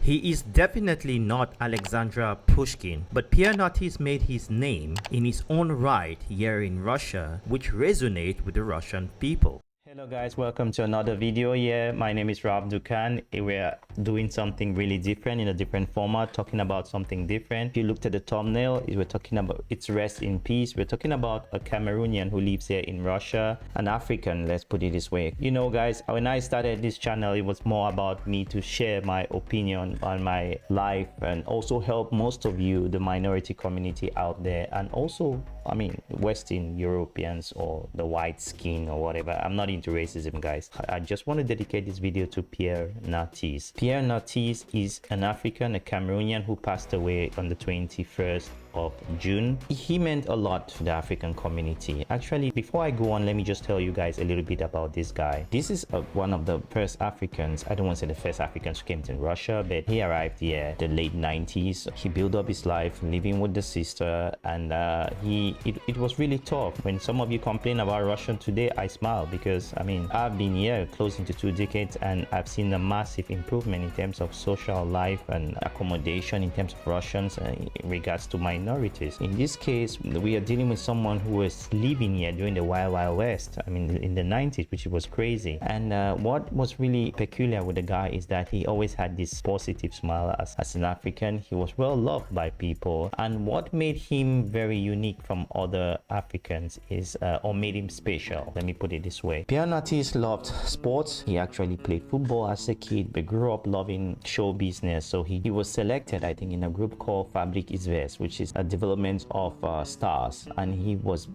He is definitely not Alexandra Pushkin, but Pierre Narcisse made his name in his own right here in Russia, which resonate with the Russian people. Hello guys, welcome to another video here. My name is Ralf Ducan. We're doing something really different in a different format, talking about something different. If you looked at the thumbnail, we're talking about its rest in peace. We're talking about a Cameroonian who lives here in Russia, an African, let's put it this way. You know guys, when I started this channel, it was more about me to share my opinion on my life and also help most of you, the minority community out there, and also, I mean, Western Europeans or the white skin or whatever. I'm not into racism, guys. I just want to dedicate this video to Pierre Narcisse. Pierre Narcisse is an African, a Cameroonian who passed away on the 21st of June. He meant a lot to the African community. Actually, before I go on, let me just tell you guys a little bit about this guy. This is one of the first Africans, I don't want to say the first Africans who came to Russia, but he arrived here the late 90s. He built up his life living with the sister, and it was really tough. When some of you complain about Russia today, I smile because I mean, I've been here close into 2 decades and I've seen a massive improvement in terms of social life and accommodation in terms of Russians in regards to minorities. In this case, we are dealing with someone who was living here during the Wild West, I mean in the 90s, which was crazy. And what was really peculiar with the guy is that he always had this positive smile as an African. He was well loved by people, and what made him very unique from other Africans is or made him special, let me put it this way. Pierre Narcisse loved sports. He actually played football as a kid but grew up loving show business, so he was selected, I think, in a group called Fabric Izvest, which is a development of stars, and he was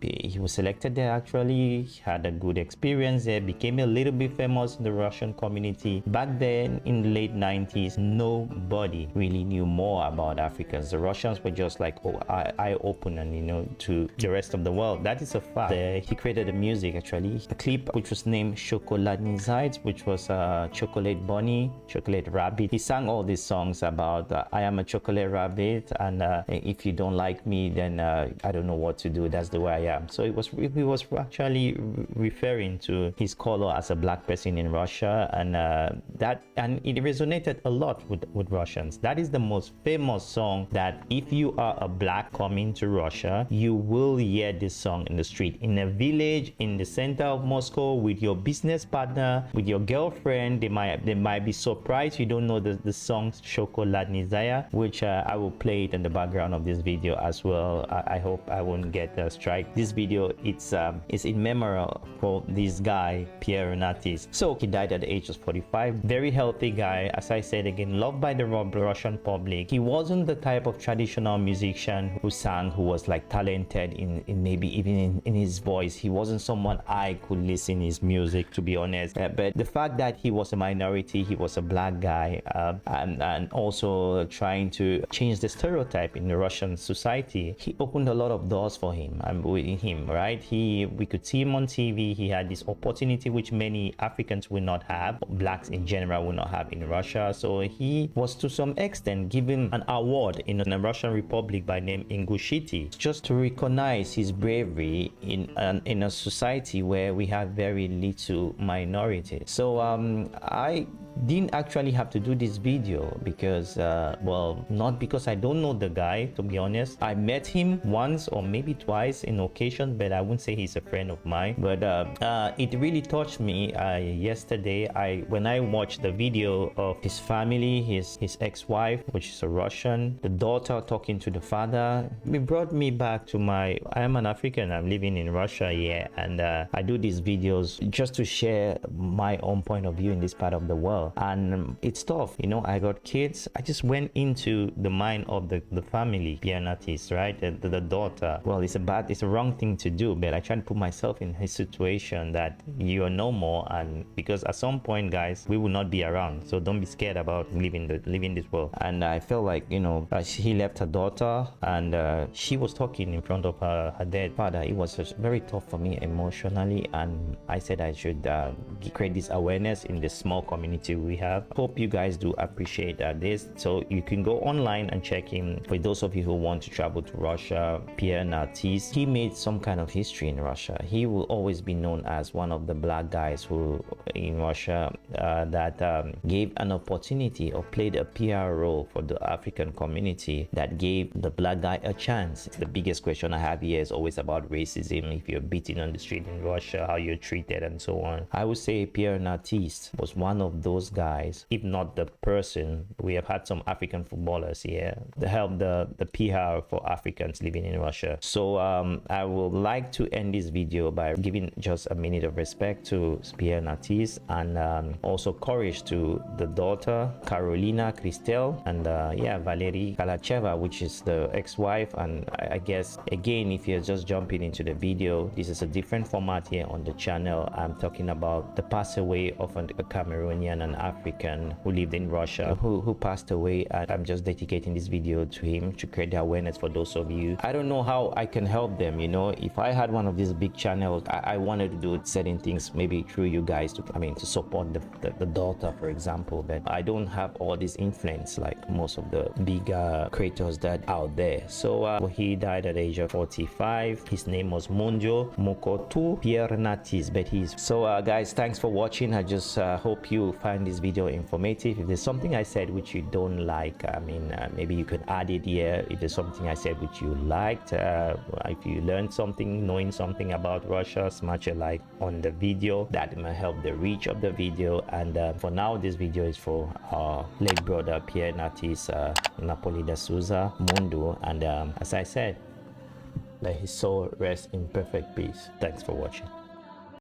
selected there. Actually, he had a good experience there, became a little bit famous in the Russian community. Back then in the late 90s, nobody really knew more about Africans. The Russians were just like eye-opening, you know, to the rest of the world. That is a fact. He created a music, actually, a clip which was named Chocolatny Zayt, which was a chocolate bunny, chocolate rabbit. He sang all these songs about I am a chocolate rabbit, and if you don't like me, then I don't know what to do. That's the way I am. So he was actually referring to his color as a black person in Russia, and it resonated a lot with Russians. That is the most famous song that if you are a black coming to Russia, you will hear this song in the street, in a village, in the center of Moscow, with your business partner, with your girlfriend. They might be surprised you don't know the song Chocolatny Zayt, which I will play it in the background of this video as well. I hope I won't get a strike. This video, it's in memory for this guy Pierre Narcisse. So he died at the age of 45. Very healthy guy, as I said again, loved by the Russian public. He wasn't the type of traditional musician who sang, who was like talented in maybe even in his voice. He wasn't someone I could listen his music, to be honest. But the fact that he was a minority, he was a black guy, and also trying to change the stereotype in the Russian society, he opened a lot of doors for him and with him, right? We could see him on TV. He had this opportunity which many Africans will not have, blacks in general will not have in Russia. So he was to some extent given an award in the Russian Republic by name Ingusheti, just to recognize his bravery in a society where we have very little minorities. So I didn't actually have to do this video because well, not because I don't know the guy, to be honest. I met him once or maybe twice in occasion, but I wouldn't say he's a friend of mine. But it really touched me yesterday when I watched the video of his family, his ex-wife, which is a Russian, the daughter talking to the father. It brought me back to I am an African, I'm living in Russia here, and I do these videos just to share my own point of view in this part of the world. And it's tough, you know. I got kids. I just went into the mind of the family, Pierre Narcisse, right? The daughter. Well, it's a wrong thing to do, but I try to put myself in his situation, that you are no more, and because at some point, guys, we will not be around. So don't be scared about living this world. And I felt like, you know, he left her daughter, and she was talking in front of her dead father. It was just very tough for me emotionally, and I said I should create this awareness in the small community we have. Hope you guys do appreciate this. So you can go online and check him. For those of you who want to travel to Russia, Pierre Narcisse, he made some kind of history in Russia. He will always be known as one of the black guys who in Russia that gave an opportunity or played a PR role for the African community that gave the black guy a chance. The biggest question I have here is always about racism. If you're beaten on the street in Russia, how you're treated and so on. I would say Pierre Narcisse was one of those guys, if not the person. We have had some African footballers here to help the PR for Africans living in Russia. So I would like to end this video by giving just a minute of respect to Pierre Narcisse and also courage to the daughter Carolina Christel and yeah, Valerie Kalacheva, which is the ex-wife. And I guess again, if you're just jumping into the video, this is a different format here on the channel. I'm talking about the pass away of a Cameroonian and African who lived in Russia who passed away, and I'm just dedicating this video to him to create the awareness for those of you. I don't know how I can help them, you know. If I had one of these big channels, I wanted to do certain things maybe through you guys to support the daughter, for example, but I don't have all this influence like most of the bigger creators that out there. So he died at the age of 45. His name was Monjo Mokotu Pierre Narcisse, but he's so guys, thanks for watching. I just hope you find this video informative. If there's something I said which you don't like, I mean, maybe you could add it here. If there's something I said which you liked, if you learned something, knowing something about Russia, smash a like on the video. That might help the reach of the video. And for now, this video is for our late brother Pierre Narcisse Napoli da Souza Mundo, and as I said, let his soul rest in perfect peace. Thanks for watching.